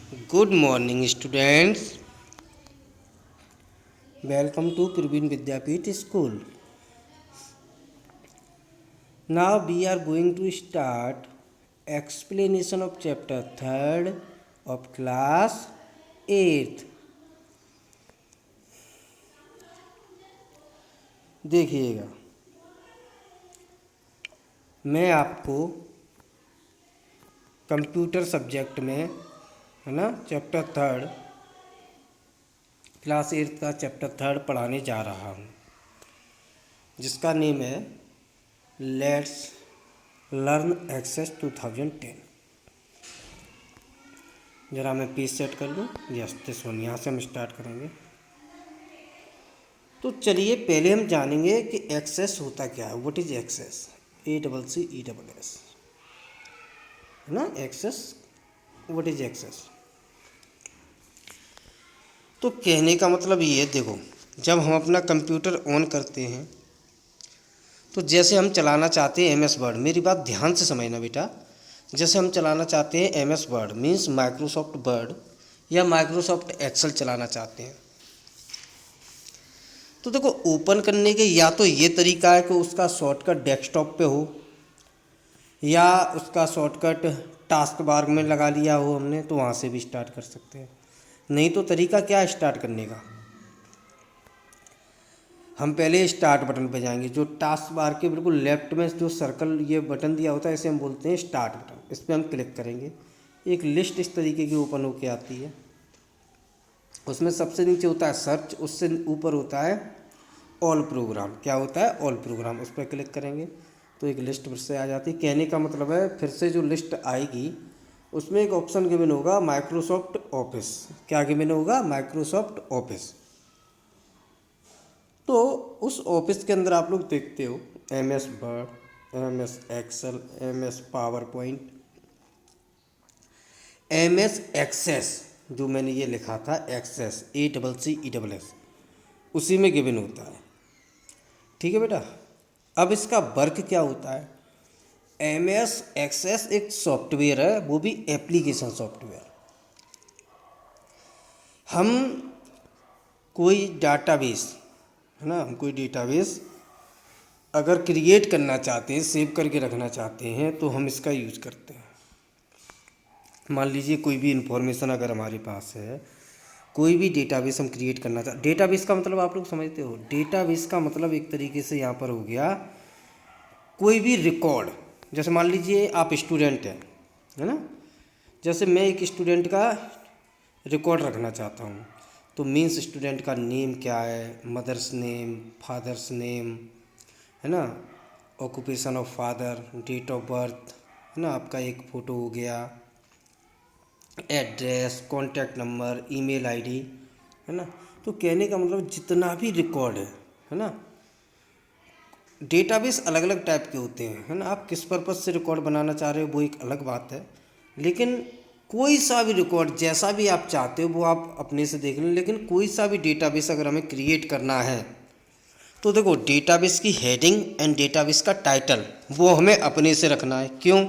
Good morning, students. Welcome to Praveen Vidyapeeth School. Now we are going to start explanation of chapter 3rd of class 8th. देखिएगा, मैं आपको computer subject में है ना chapter 3rd class 8th का chapter 3rd पढ़ाने जा रहा हूँ, जिसका नेम है लेट्स लर्न एक्सेस 2010। ज़रा मैं पेज सेट कर लूँ। यस दिस वन, यहाँ से हम स्टार्ट करेंगे। तो चलिए पहले हम जानेंगे कि एक्सेस होता क्या है। What is access? ACCESS है ना एक्सेस। What is access? तो कहने का मतलब ये है, देखो जब हम अपना कंप्यूटर ऑन करते हैं तो जैसे हम चलाना चाहते हैं MS वर्ड, मेरी बात ध्यान से समझना बेटा। जैसे हम चलाना चाहते हैं MS word means Microsoft word या माइक्रोसॉफ्ट एक्सेल चलाना चाहते हैं, तो देखो ओपन करने के या तो ये तरीका है कि उसका शॉर्टकट डेस्कटॉप पे हो या उसका शॉर्टकट टास्क बार में लगा लिया हो हमने, तो वहाँ से भी स्टार्ट कर सकते हैं। नहीं तो तरीका क्या है स्टार्ट करने का? हम पहले स्टार्ट बटन पे जाएंगे, जो टास्क बार के बिल्कुल लेफ्ट में जो सर्कल ये बटन दिया होता है इसे हम बोलते हैं स्टार्ट बटन। इस पर हम क्लिक करेंगे, एक लिस्ट इस तरीके की ओपन होके आती है। उसमें सबसे नीचे होता है सर्च, उससे ऊपर होता है ऑल प्रोग्राम। क्या होता है? All programme. उस पर क्लिक करेंगे तो एक लिस्ट फिर से आ जाती है। कहने का मतलब है फिर से जो लिस्ट आएगी उसमें एक ऑप्शन गिवन होगा माइक्रोसॉफ्ट ऑफिस। क्या गिवन होगा? Microsoft office. तो उस ऑफिस के अंदर आप लोग देखते हो MS Word, MS Excel, MS PowerPoint, MS Access, जो मैंने ये लिखा था एक्सेस ACCESS, उसी में गिवन होता है। ठीक है बेटा। अब इसका वर्क क्या होता है? MS एक्सेस एक सॉफ्टवेयर है, वो भी एप्लीकेशन सॉफ्टवेयर। हम कोई डाटाबेस है ना, हम कोई डेटाबेस अगर क्रिएट करना चाहते हैं, सेव करके रखना चाहते हैं, तो हम इसका यूज़ करते हैं। मान लीजिए कोई भी इंफॉर्मेशन अगर हमारे पास है, कोई भी डेटाबेस हम क्रिएट करना चाहते, डेटाबेस का मतलब आप लोग समझते हो? डेटाबेस का मतलब एक तरीके से यहाँ पर हो गया कोई भी रिकॉर्ड। जैसे मान लीजिए आप स्टूडेंट हैं, है ना, जैसे मैं एक स्टूडेंट का रिकॉर्ड रखना चाहता हूँ, तो मीन्स स्टूडेंट का नेम क्या है, मदर्स नेम, फादर्स नेम, है ना, occupation of father, date of birth, है ना, आपका एक फ़ोटो हो गया, address, contact number, email ID, है ना। तो कहने का मतलब जितना भी रिकॉर्ड है ना, डेटाबेस अलग अलग टाइप के होते हैं, है ना। आप किस पर्पज़ से रिकॉर्ड बनाना चाह रहे हो वो एक अलग बात है, लेकिन कोई सा भी रिकॉर्ड जैसा भी आप चाहते हो वो आप अपने से देख लें। लेकिन कोई सा भी डेटाबेस अगर हमें क्रिएट करना है तो देखो डेटाबेस की हेडिंग एंड डेटाबेस का टाइटल वो हमें अपने से रखना है। क्यों?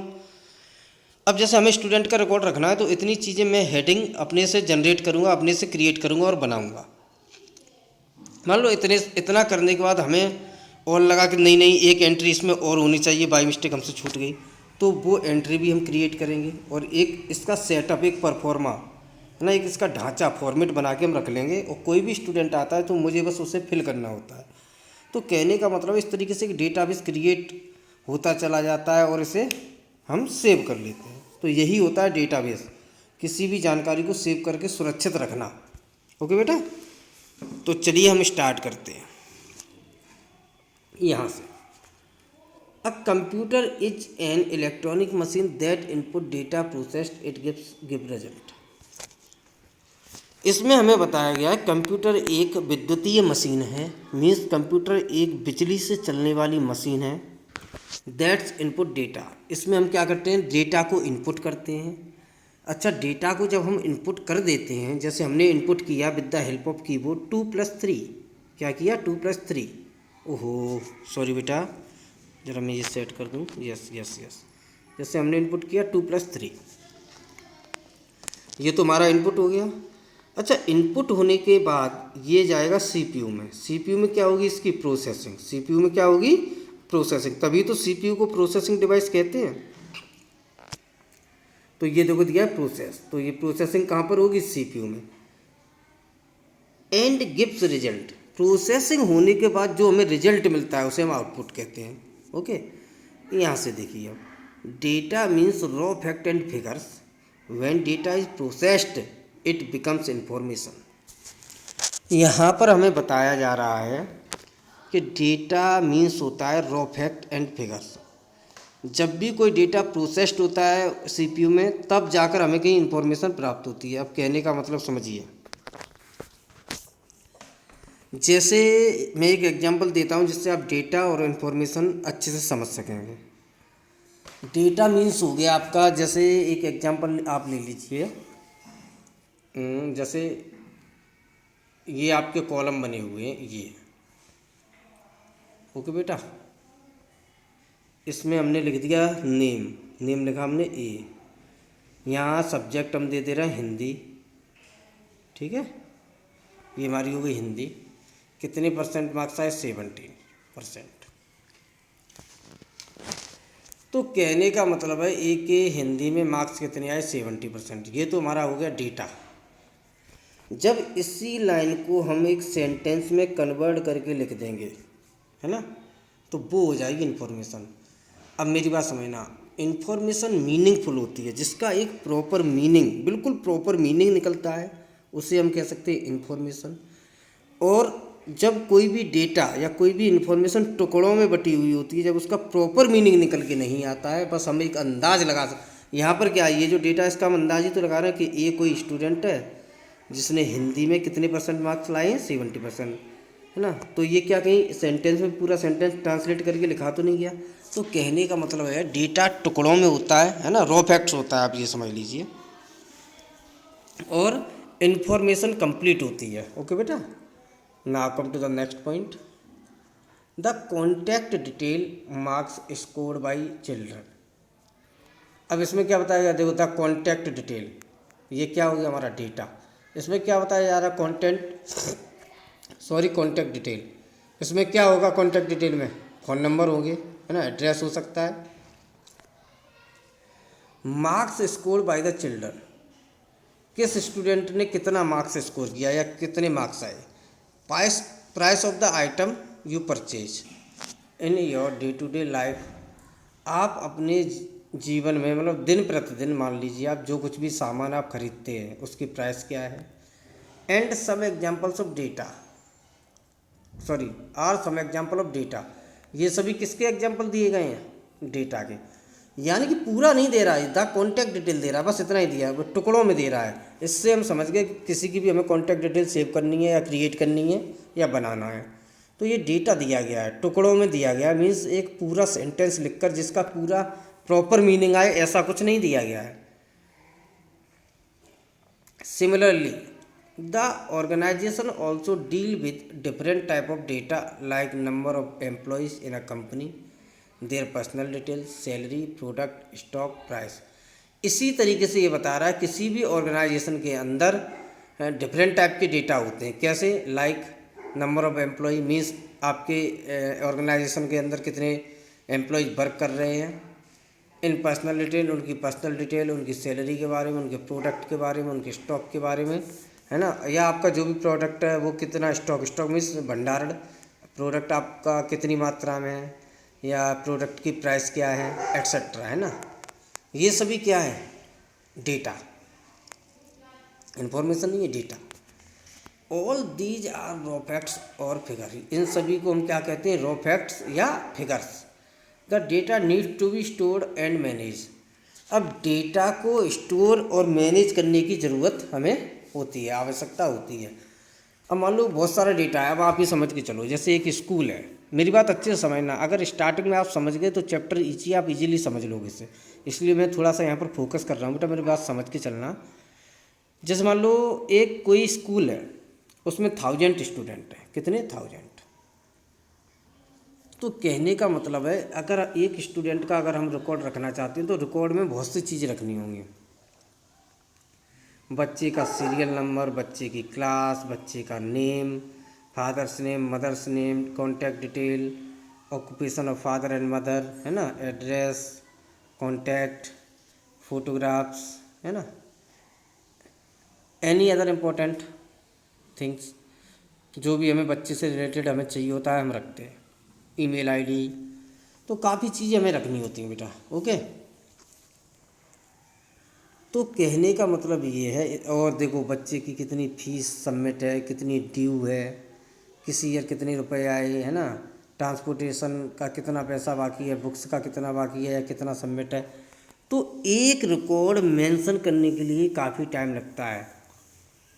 अब जैसे हमें स्टूडेंट का रिकॉर्ड रखना है तो इतनी चीज़ें मैं हेडिंग अपने से जनरेट करूँगा, अपने से क्रिएट करूँगा और बनाऊँगा। मान लो इतना करने के बाद हमें और लगा कि नहीं नहीं एक एंट्री इसमें और होनी चाहिए, बाई मिस्टेक हमसे छूट गई, तो वो एंट्री भी हम क्रिएट करेंगे। और एक इसका सेटअप, एक परफॉर्मा है ना, एक इसका ढांचा फॉर्मेट बना के हम रख लेंगे। और कोई भी स्टूडेंट आता है तो मुझे बस उसे फिल करना होता है। तो कहने का मतलब इस तरीके से डेटाबेस क्रिएट होता चला जाता है और इसे हम सेव कर लेते हैं। तो यही होता है डेटाबेस, किसी भी जानकारी को सेव करके सुरक्षित रखना। ओके बेटा, तो चलिए हम स्टार्ट करते हैं यहाँ से। A computer is an electronic machine that input data processed it give result. इसमें हमें बताया गया है कंप्यूटर एक विद्युतीय मशीन है, मीन्स कंप्यूटर एक बिजली से चलने वाली मशीन है। दैट्स इनपुट डेटा, इसमें हम क्या करते हैं? डेटा को इनपुट करते हैं। अच्छा, डेटा को जब हम इनपुट कर देते हैं, जैसे हमने इनपुट किया with the help of keyboard 2+3, क्या किया? 2+3। ओहो सॉरी बेटा, ज़रा मैं ये सेट कर दूँ। यस यस यस, जैसे हमने इनपुट किया 2+3, ये तो हमारा इनपुट हो गया। अच्छा, इनपुट होने के बाद ये जाएगा सीपीयू में। सीपीयू में क्या होगी इसकी प्रोसेसिंग। सीपीयू में क्या होगी प्रोसेसिंग, तभी तो सीपीयू को प्रोसेसिंग डिवाइस कहते हैं। तो ये देखो दिया है प्रोसेस, तो ये प्रोसेसिंग कहाँ पर होगी सीपीयू में। एंड गिव्स रिजल्ट, प्रोसेसिंग होने के बाद जो हमें रिजल्ट मिलता है उसे हम आउटपुट कहते हैं। ओके, यहाँ से देखिए अब data means raw fact and figures, when data is processed it becomes information. यहाँ पर हमें बताया जा रहा है कि डेटा मीन्स होता है रॉ फैक्ट एंड फिगर्स। जब भी कोई डेटा प्रोसेस्ड होता है सीपीयू में तब जाकर हमें कहीं इन्फॉर्मेशन प्राप्त होती है। अब कहने का मतलब समझिए, जैसे मैं एक एग्जांपल देता हूँ जिससे आप डेटा और इन्फॉर्मेशन अच्छे से समझ सकेंगे। डेटा मीन्स हो गया आपका, जैसे एक एग्जांपल आप ले लीजिए, जैसे ये आपके कॉलम बने हुए हैं ये। ओके बेटा, इसमें हमने लिख दिया नेम, नेम लिखा हमने ए, यहाँ सब्जेक्ट हम दे दे रहे हैं हिंदी। ठीक है, ये हमारी हो गई हिंदी। कितने परसेंट मार्क्स आए 70%। तो कहने का मतलब है ए के हिंदी में मार्क्स कितने आए 70%। ये तो हमारा हो गया डेटा। जब इसी लाइन को हम एक सेंटेंस में कन्वर्ट करके लिख देंगे, है ना, तो वो हो जाएगी इन्फॉर्मेशन। अब मेरी बात समझना, इन्फॉर्मेशन मीनिंगफुल होती है, जिसका एक प्रॉपर मीनिंग, बिल्कुल प्रॉपर मीनिंग निकलता है, उसे हम कह सकते हैं इन्फॉर्मेशन। और जब कोई भी डेटा या कोई भी इन्फॉर्मेशन टुकड़ों में बटी हुई होती है, जब उसका प्रॉपर मीनिंग निकल के नहीं आता है, बस हम एक अंदाज लगा सकते। यहाँ पर क्या है, ये जो डेटा इसका हम अंदाज ही तो लगा रहे हैं कि ए कोई स्टूडेंट है जिसने हिंदी में कितने परसेंट मार्क्स लाए हैं 70%, है ना। तो ये क्या कहीं सेंटेंस में पूरा सेंटेंस ट्रांसलेट करके लिखा तो नहीं गया। तो कहने का मतलब है डेटा टुकड़ों में होता है ना, रॉ फैक्ट्स होता है, आप ये समझ लीजिए, और इन्फॉर्मेशन कंप्लीट होती है। ओके बेटा, now come to the next point, the contact detail marks scored by children. अब इसमें क्या बताया गया, देखो द कॉन्टैक्ट डिटेल, ये क्या हो गया हमारा डेटा। इसमें क्या बताया जा रहा है कॉन्टैक्ट डिटेल। इसमें क्या होगा कॉन्टैक्ट डिटेल में, फ़ोन नंबर होंगे, है ना, एड्रेस हो सकता है। Marks score by the children, किस स्टूडेंट ने कितना मार्क्स स्कोर किया या कितने मार्क्स आए। Price of the item you purchase in your day to day life, आप अपने जीवन में मतलब दिन प्रतिदिन मान लीजिए आप जो कुछ भी सामान आप खरीदते हैं उसकी प्राइस क्या है। And some examples of data, are some example of data, ये सभी किसके एग्जाम्पल दिए गए हैं, डेटा के। यानी कि पूरा नहीं दे रहा है, द कॉन्टैक्ट डिटेल दे रहा है, बस इतना ही दिया है, वो टुकड़ों में दे रहा है। इससे हम समझ गए कि किसी की भी हमें कॉन्टैक्ट डिटेल सेव करनी है या क्रिएट करनी है या बनाना है, तो ये डेटा दिया गया है, टुकड़ों में दिया गया है। मीन्स एक पूरा सेंटेंस लिखकर जिसका पूरा प्रॉपर मीनिंग आए, ऐसा कुछ नहीं दिया गया है। Similarly the organisation also deal with different type of data like number of employees in a company, their personal detail, salary, product, stock, price. इसी तरीके से ये बता रहा है किसी भी ऑर्गेनाइजेशन के अंदर डिफरेंट टाइप के डेटा होते हैं। कैसे, like number of employee, means आपके ऑर्गेनाइजेशन के अंदर कितने एम्प्लॉयज़ वर्क कर रहे हैं। इन पर्सनल डिटेल, उनकी पर्सनल डिटेल, उनकी सैलरी के बारे में, उनके प्रोडक्ट के बारे में, उनके स्टॉक के बारे में, है ना, या आपका जो भी प्रोडक्ट है वो कितना स्टॉक मीन्स भंडारण, प्रोडक्ट आपका कितनी मात्रा में है, या प्रोडक्ट की प्राइस क्या है, एक्सेट्रा, है ना। ये सभी क्या है, डेटा, इन्फॉर्मेशन नहीं है, data. All these are raw facts और फिगर, इन सभी को हम क्या कहते हैं, रॉ फैक्ट्स या figures. The data need to be stored and manage. अब डेटा को स्टोर और मैनेज करने की ज़रूरत हमें होती है, आवश्यकता होती है। अब मान लो बहुत सारा डेटा है, अब आप ये समझ के चलो, जैसे एक स्कूल है, मेरी बात अच्छे से समझना, अगर स्टार्टिंग में आप समझ गए तो चैप्टर आप इजीली समझ लोगे इसे, इसलिए मैं थोड़ा सा यहाँ पर फोकस कर रहा हूँ बेटा, मेरी बात समझ के चलना। जैसे मान लो एक कोई स्कूल है, उसमें 1000 स्टूडेंट हैं, कितने 1000। तो कहने का मतलब है अगर एक स्टूडेंट का अगर हम रिकॉर्ड रखना चाहते हैं तो रिकॉर्ड में बहुत सी चीज़ें रखनी होंगी। बच्चे का सीरियल नंबर, बच्चे की क्लास, बच्चे का name, father's name, mother's name, contact detail, occupation of father and mother, है ना, एड्रेस, कॉन्टैक्ट, फोटोग्राफ्स, है ना, एनी अदर इम्पोर्टेंट थिंग्स जो भी हमें बच्चे से रिलेटेड हमें चाहिए होता है हम रखते हैं। ईमेल आईडी, तो काफ़ी चीज़ें हमें रखनी होती हैं बेटा। ओके, तो कहने का मतलब ये है। और देखो बच्चे की कितनी फीस सबमिट है, कितनी ड्यू है, किसी ईयर कितने रुपए आए, है ना, ट्रांसपोर्टेशन का कितना पैसा बाकी है, बुक्स का कितना बाकी है, कितना सबमिट है। तो एक रिकॉर्ड मेंशन करने के लिए काफ़ी टाइम लगता है।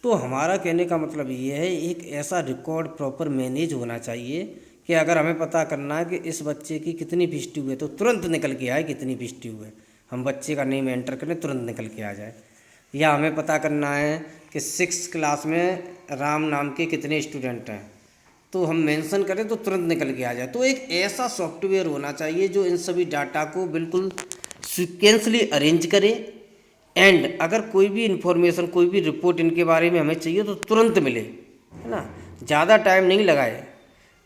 तो हमारा कहने का मतलब ये है, एक ऐसा रिकॉर्ड प्रॉपर मैनेज होना चाहिए कि अगर हमें पता करना है कि इस बच्चे की कितनी फीस ड्यू है तो तुरंत निकल के आए कितनी फीस ड्यू है, हम बच्चे का नेम एंटर करें तुरंत निकल के आ जाए। या हमें पता करना है कि 6th क्लास में राम नाम के कितने स्टूडेंट हैं, तो हम मेंशन करें तो तुरंत निकल के आ जाए। तो एक ऐसा सॉफ्टवेयर होना चाहिए जो इन सभी डाटा को बिल्कुल सीक्वेंसली अरेंज करे। एंड अगर कोई भी इंफॉर्मेशन, कोई भी रिपोर्ट इनके बारे में हमें चाहिए तो तुरंत मिले, है ना, ज़्यादा टाइम नहीं लगाए।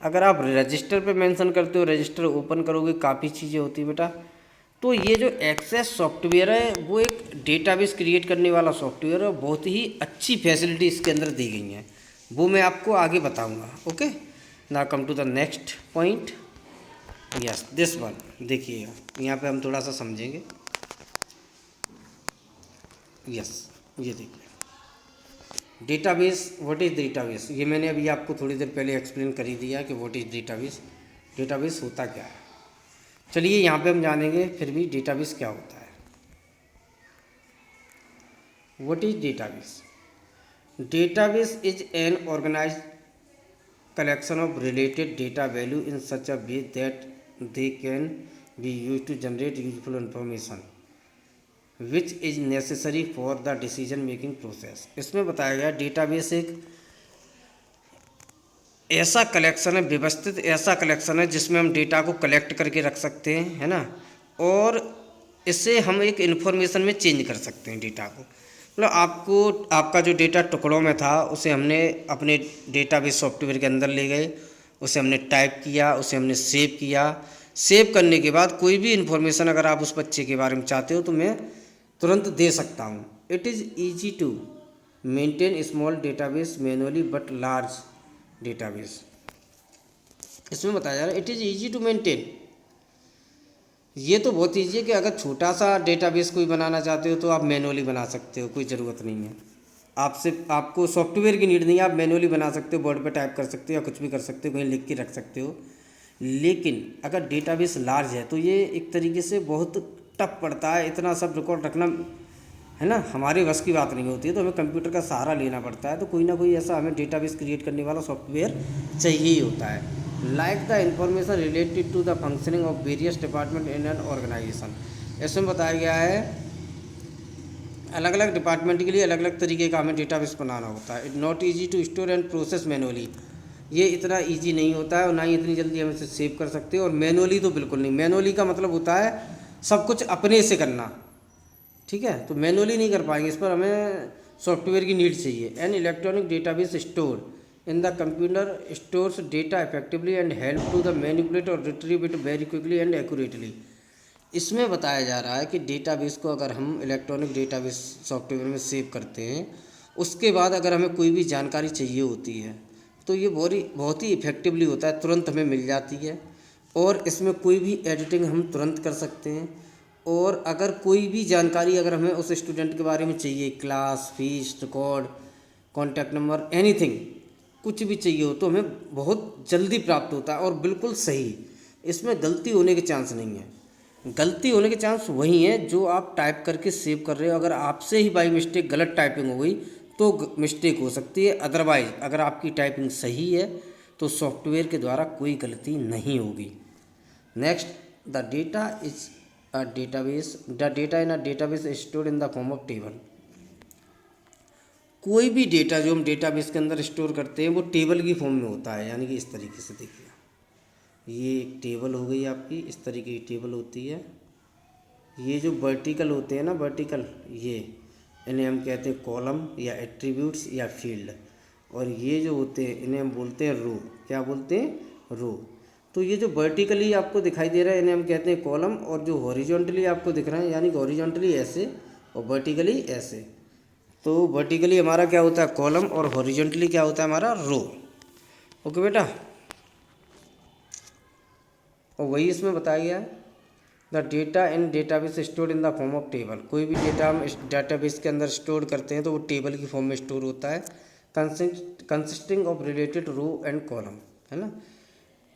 अगर आप रजिस्टर पे मेंशन करते हो, रजिस्टर ओपन करोगे, काफ़ी चीज़ें होती है बेटा। तो ये जो एक्सेस सॉफ्टवेयर है वो एक डेटाबेस क्रिएट करने वाला सॉफ्टवेयर है, बहुत ही अच्छी फैसिलिटी इसके अंदर दी गई हैं, वो मैं आपको आगे बताऊंगा। ओके, ना come to the next point. Yes, this one देखिएगा, यहाँ पे हम थोड़ा सा समझेंगे। यस, ये देखिए डेटाबेस, व्हाट इज़ डेटाबेस, ये मैंने अभी आपको थोड़ी देर पहले एक्सप्लेन कर ही दिया कि व्हाट इज़ डेटाबेस, डेटाबेस होता क्या है। चलिए यहाँ पे हम जानेंगे फिर भी डेटाबेस क्या होता है। What is database? Database is an organized collection of related data value in such a way that they can be used to generate useful information which is necessary for the decision making process। इसमें बताया गया database एक ऐसा collection है, व्यवस्थित ऐसा collection है जिसमें हम डेटा को कलेक्ट करके रख सकते हैं, है ना, और इससे हम एक इन्फॉर्मेशन में चेंज कर सकते हैं डेटा को। मतलब आपको आपका जो डेटा टुकड़ों में था उसे हमने अपने डेटाबेस सॉफ्टवेयर के अंदर ले गए, उसे हमने टाइप किया, उसे हमने सेव किया। सेव करने के बाद कोई भी इन्फॉर्मेशन अगर आप उस बच्चे के बारे में चाहते हो तो मैं तुरंत दे सकता हूँ। It is easy to maintain small database manually but large database. इसमें बताया जा रहा है it is easy to maintain. ये तो बहुत ईजी है कि अगर छोटा सा डेटाबेस कोई बनाना चाहते हो तो आप मैनुअली बना सकते हो, कोई ज़रूरत नहीं है आपसे, आपको सॉफ्टवेयर की नीड नहीं है, आप मैनुअली बना सकते हो, बोर्ड पे टाइप कर सकते हो या कुछ भी कर सकते हो, कहीं लिख के रख सकते हो। लेकिन अगर डेटाबेस लार्ज है तो ये एक तरीके से बहुत टफ पड़ता है, इतना सब रिकॉर्ड रखना, है ना, हमारे बस की बात नहीं होती है, तो हमें कंप्यूटर का सहारा लेना पड़ता है। तो कोई ना कोई ऐसा हमें डेटाबेस क्रिएट करने वाला सॉफ्टवेयर चाहिए ही होता है। Like the information related to the functioning of various department in an organization. इसमें बताया गया है अलग अलग डिपार्टमेंट के लिए अलग अलग तरीके का हमें डेटाबेस बनाना होता है। It not easy to store and process manually. ये इतना ईजी नहीं होता है और ना ही इतनी जल्दी हम इसे सेव कर सकते हैं, और मैनुअली तो बिल्कुल नहीं। मैनुअली का मतलब होता है सब कुछ अपने से करना, ठीक है, तो मैनुअली नहीं कर पाएंगे, इस पर हमें सॉफ्टवेयर की नीड चाहिए। An electronic database store in the computer stores data effectively and help to the manipulate और retrieve it very quickly and accurately. इसमें बताया जा रहा है कि डेटाबेस को अगर हम इलेक्ट्रॉनिक डेटाबेस सॉफ्टवेयर में सेव करते हैं, उसके बाद अगर हमें कोई भी जानकारी चाहिए होती है तो ये बहुत ही इफेक्टिवली होता है, तुरंत हमें मिल जाती है, और इसमें कोई भी एडिटिंग हम तुरंत कर सकते हैं। और अगर कोई भी जानकारी अगर हमें उस स्टूडेंट के बारे में चाहिए, class, fees, record, contact number, anything, कुछ भी चाहिए हो तो हमें बहुत जल्दी प्राप्त होता है और बिल्कुल सही। इसमें गलती होने के चांस नहीं है। गलती होने के चांस वही हैं जो आप टाइप करके सेव कर रहे हो। अगर आपसे ही बाई मिस्टेक गलत टाइपिंग हो गई तो मिस्टेक हो सकती है, अदरवाइज अगर आपकी टाइपिंग सही है तो सॉफ्टवेयर के द्वारा कोई गलती नहीं होगी। Next, the data is a database, the data in a database stored in the form of table. कोई भी डेटा जो हम डेटाबेस के अंदर स्टोर करते हैं वो टेबल की फॉर्म में होता है, यानी कि इस तरीके से देखिए, ये एक टेबल हो गई आपकी, इस तरीके की टेबल होती है। ये जो वर्टिकल होते हैं ना, वर्टिकल, ये इन्हें हम कहते हैं कॉलम या एट्रीब्यूट्स या फील्ड। और ये जो होते हैं इन्हें हम बोलते हैं रो। क्या बोलते हैं? रो। तो ये जो वर्टिकली आपको दिखाई दे रहा है इन्हें हम कहते हैं कॉलम, और जो हॉरिजॉन्टली आपको दिख रहा है यानी कि हॉरिजॉन्टली ऐसे और वर्टिकली ऐसे। तो वर्टिकली हमारा क्या होता है? कॉलम, और हॉरिजॉन्टली क्या होता है हमारा? रो। ओके बेटा। और वही इसमें बताया गया है, the data in database stored in the form of table. कोई भी डेटा हम इस डेटाबेस के अंदर स्टोर करते हैं तो वो टेबल की फॉर्म में स्टोर होता है, consisting of related row and column, है ना।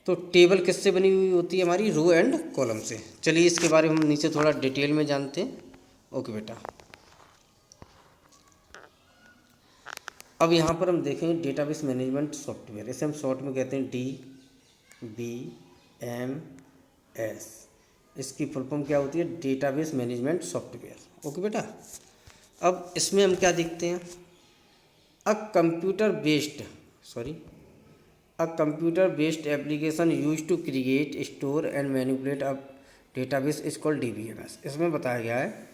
तो टेबल किससे बनी हुई होती है? हमारी रो एंड कॉलम से। चलिए इसके बारे में हम नीचे थोड़ा डिटेल में जानते हैं। ओके बेटा। अब यहाँ पर हम देखेंगे डेटाबेस मैनेजमेंट सॉफ्टवेयर, इसे हम शॉर्ट में कहते हैं DBMS। इसकी फुल फॉर्म क्या होती है? Database management software. ओके बेटा। अब इसमें हम क्या देखते हैं? A computer based application use to create, store and manipulate a database is called DBMS। इसमें बताया गया है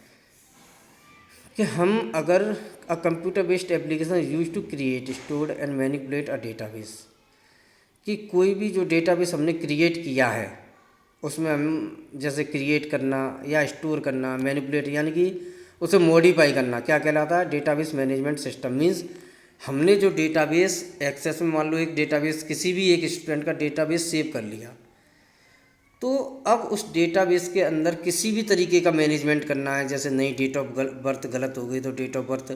कि हम अगर a computer based application use to create, store and manipulate a database, कि कोई भी जो डेटाबेस हमने क्रिएट किया है उसमें हम जैसे क्रिएट करना या स्टोर करना, मैनिपुलेट यानी कि उसे मॉडिफाई करना, क्या कहलाता है? Database management system. मीन्स हमने जो डेटाबेस एक्सेस में, मान लो एक डेटाबेस, किसी भी एक स्टूडेंट का डेटाबेस सेव कर लिया, तो अब उस डेटाबेस के अंदर किसी भी तरीके का मैनेजमेंट करना है, जैसे नई डेट ऑफ बर्थ गलत हो गई तो डेट ऑफ बर्थ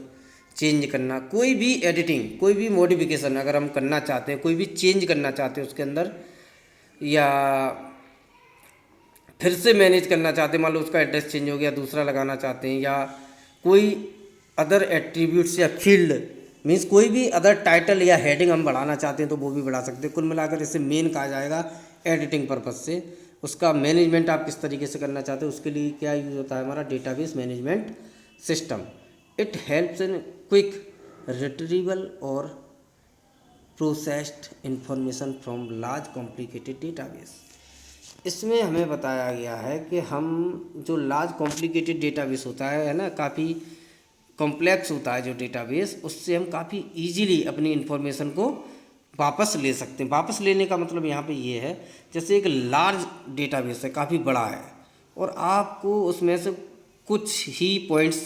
चेंज करना, कोई भी एडिटिंग, कोई भी मॉडिफिकेशन अगर हम करना चाहते हैं, कोई भी चेंज करना चाहते हैं उसके अंदर, या फिर से मैनेज करना चाहते हैं, मान लो उसका एड्रेस चेंज हो गया दूसरा लगाना चाहते हैं, या कोई अदर एट्रीब्यूट्स या फील्ड, मीन्स कोई भी अदर टाइटल या हेडिंग हम बढ़ाना चाहते हैं तो वो भी बढ़ा सकते हैं। कुल मिलाकर इसे मेन कहा जाएगा एडिटिंग पर्पज़ से। उसका मैनेजमेंट आप किस तरीके से करना चाहते हैं उसके लिए क्या यूज़ होता है? हमारा database management system. It helps in quick retrieval और processed information from large complicated database. इसमें हमें बताया गया है कि हम जो लार्ज कॉम्प्लिकेटेड डेटाबेस होता है ना, काफ़ी कॉम्प्लेक्स होता है जो डेटाबेस, उससे हम काफ़ी इजीली अपनी इन्फॉर्मेशन को वापस ले सकते हैं। वापस लेने का मतलब यहाँ पे ये है, जैसे एक लार्ज डेटाबेस है, काफ़ी बड़ा है, और आपको उसमें से कुछ ही पॉइंट्स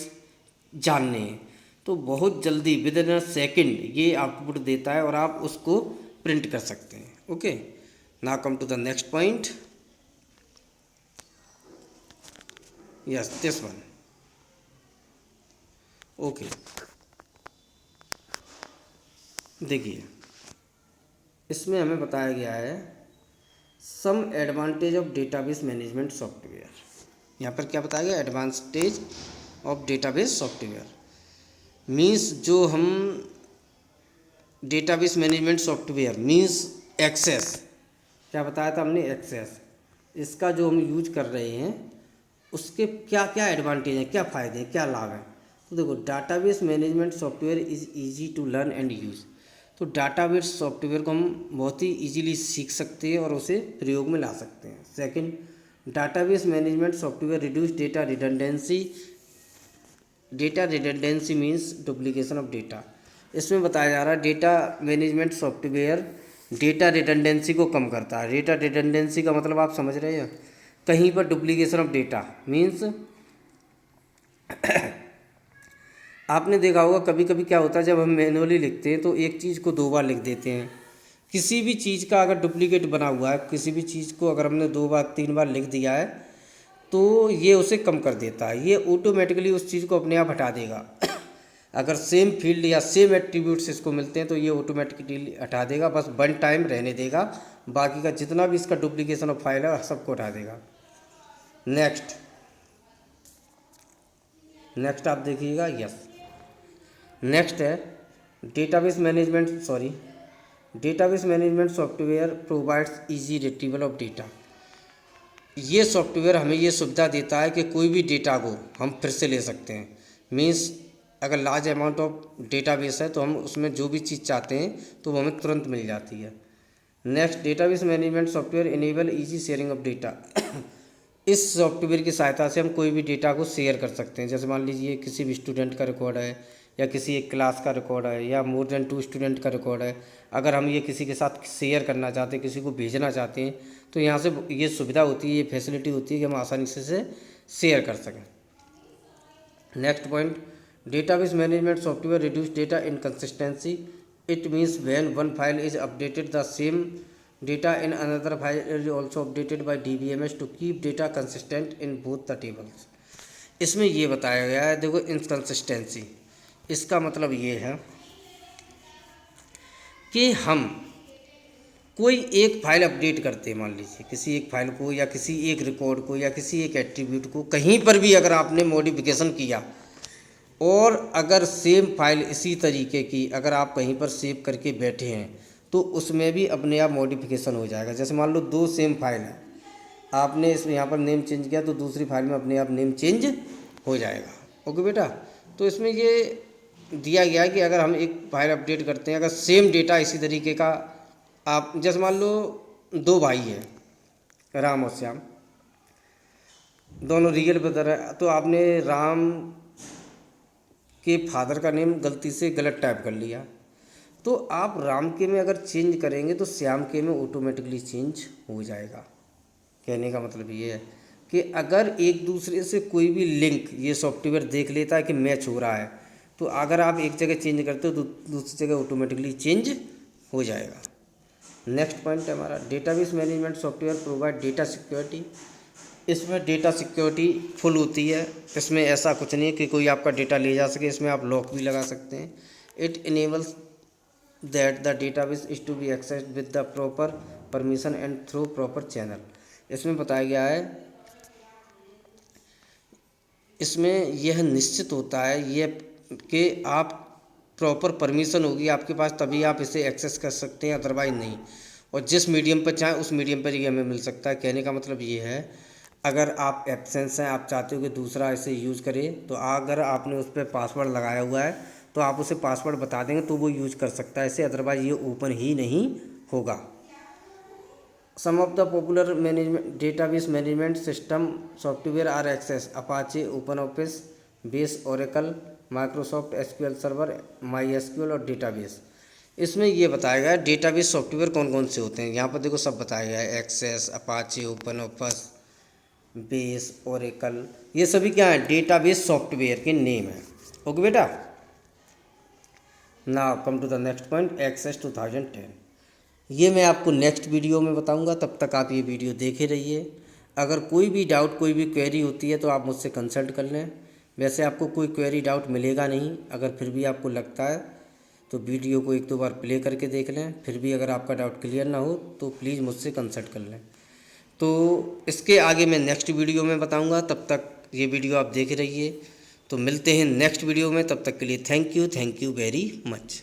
जानने हैं, तो बहुत जल्दी विद इन अ सेकेंड ये आउटपुट देता है और आप उसको प्रिंट कर सकते हैं। Okay, now come to the next point. Yes, this one. Okay, देखिए इसमें हमें बताया गया है some advantage of database management software. यहाँ पर क्या बताया गया? Advantage of database software means जो हम database management software means access, क्या बताया था हमने? एक्सेस, इसका जो हम यूज कर रहे हैं उसके क्या क्या एडवांटेज हैं, क्या फ़ायदे हैं, क्या लाभ हैं। तो देखो, database management software is easy to learn and use. तो डाटाबेस सॉफ्टवेयर को हम बहुत ही इजीली सीख सकते हैं और उसे प्रयोग में ला सकते हैं। Second, database management software reduce data redundancy. Data redundancy means duplication of data. इसमें बताया जा रहा है data management software data redundancy को कम करता है। डेटा रिडंडेंसी का मतलब आप समझ रहे हैं? कहीं पर डुप्लीकेशन ऑफ डेटा मीन्स आपने देखा होगा कभी कभी क्या होता है, जब हम मैनुअली लिखते हैं तो एक चीज़ को दो बार लिख देते हैं। किसी भी चीज़ का अगर डुप्लीकेट बना हुआ है, किसी भी चीज़ को अगर हमने दो बार तीन बार लिख दिया है तो ये उसे कम कर देता है, ये ऑटोमेटिकली उस चीज़ को अपने आप हटा देगा। अगर सेम फील्ड या सेम एट्रीब्यूट्स इसको मिलते हैं तो ये ऑटोमेटिकली हटा देगा, बस वन टाइम रहने देगा, बाकी का जितना भी इसका डुप्लीकेशन ऑफ फाइल है सबको हटा देगा। नेक्स्ट आप देखिएगा। यस, नेक्स्ट है database management software provides easy retrieval of data. ये सॉफ्टवेयर हमें ये सुविधा देता है कि कोई भी डेटा को हम फिर से ले सकते हैं। मीन्स अगर लार्ज अमाउंट ऑफ डेटाबेस है तो हम उसमें जो भी चीज़ चाहते हैं तो वो हमें तुरंत मिल जाती है। Next, database management software enable easy sharing of data. इस सॉफ्टवेयर की सहायता से हम कोई भी डेटा को शेयर कर सकते हैं। जैसे मान लीजिए किसी भी स्टूडेंट का रिकॉर्ड है या किसी एक क्लास का रिकॉर्ड है या मोर देन 2 स्टूडेंट का रिकॉर्ड है, अगर हम ये किसी के साथ शेयर करना चाहते हैं, किसी को भेजना चाहते हैं, तो यहाँ से ये सुविधा होती है, ये फैसिलिटी होती है कि हम आसानी से शेयर कर सकें। Next point, database management software reduce data inconsistency. It means when one file is updated the same data in another file is also updated by DBMS to keep data consistent in both the tables। इसमें ये बताया गया है, देखो inconsistency, इसका मतलब ये है कि हम कोई एक फाइल अपडेट करते हैं, मान लीजिए किसी एक फाइल को या किसी एक रिकॉर्ड को या किसी एक एट्रीब्यूट को, कहीं पर भी अगर आपने मॉडिफिकेशन किया और अगर सेम फाइल इसी तरीके की अगर आप कहीं पर सेव करके बैठे हैं तो उसमें भी अपने आप मॉडिफिकेशन हो जाएगा। जैसे मान लो 2 सेम फाइल है, आपने इसमें यहाँ पर नेम चेंज किया तो दूसरी फाइल में अपने आप नेम चेंज हो जाएगा। ओके बेटा, तो इसमें ये दिया गया है कि अगर हम एक फाइल अपडेट करते हैं, अगर सेम डेटा इसी तरीके का आप, जैसे मान लो 2 भाई हैं, राम और श्याम, दोनों रियल ब्रदर है, तो आपने राम के फादर का नेम गलती से गलत टाइप कर लिया, तो आप राम के में अगर चेंज करेंगे तो श्याम के में ऑटोमेटिकली चेंज हो जाएगा। कहने का मतलब ये है कि अगर एक दूसरे से कोई भी लिंक ये सॉफ्टवेयर देख लेता है कि मैच हो रहा है, तो अगर आप एक जगह चेंज करते हो तो दूसरी जगह ऑटोमेटिकली चेंज हो जाएगा। नेक्स्ट पॉइंट है हमारा, database management software provide data security. इसमें डेटा सिक्योरिटी फुल होती है, इसमें ऐसा कुछ नहीं है कि कोई आपका डेटा ले जा सके, इसमें आप लॉक भी लगा सकते हैं। It enables that the database is to be accessed with the proper permission and through proper channel। इसमें बताया गया है, इसमें यह निश्चित होता है ये कि आप प्रॉपर परमिशन होगी आपके पास तभी आप इसे एक्सेस कर सकते हैं, अदरवाइज नहीं। और जिस मीडियम पर चाहें उस मीडियम पर ही हमें मिल सकता है। कहने का मतलब ये है, अगर आप एब्सेंस हैं, आप चाहते हो कि दूसरा इसे यूज़ करे, तो अगर आपने उस पर पासवर्ड लगाया हुआ है तो आप उसे पासवर्ड बता देंगे तो वो यूज कर सकता है इसे, अदरवाइज ये ओपन ही नहीं होगा। Some of the popular management database management system software are Access Apache, open office, base, Oracle, Microsoft SQL Server, MySQL और डेटाबेस। इसमें ये बताया गया है डेटाबेस सॉफ्टवेयर कौन कौन से होते हैं। यहाँ पर देखो सब बताया गया है, access, Apache, open office, base, Oracle, ये सभी क्या है, डेटाबेस सॉफ्टवेयर के नेम है। ओके बेटा, now come to the next point, access 2010। ये मैं आपको नेक्स्ट वीडियो में बताऊंगा, तब तक आप ये वीडियो देखे रहिए। अगर कोई भी डाउट, कोई भी क्वेरी होती है तो आप मुझसे कंसल्ट कर लें। वैसे आपको कोई क्वेरी डाउट मिलेगा नहीं, अगर फिर भी आपको लगता है तो वीडियो को 1-2 बार प्ले करके देख लें। फिर भी अगर आपका डाउट क्लियर ना हो तो प्लीज़ मुझसे कंसल्ट कर लें। तो इसके आगे मैं नेक्स्ट वीडियो में बताऊँगा, तब तक ये वीडियो आप देख रहिए। तो मिलते हैं नेक्स्ट वीडियो में, तब तक के लिए थैंक यू वेरी मच।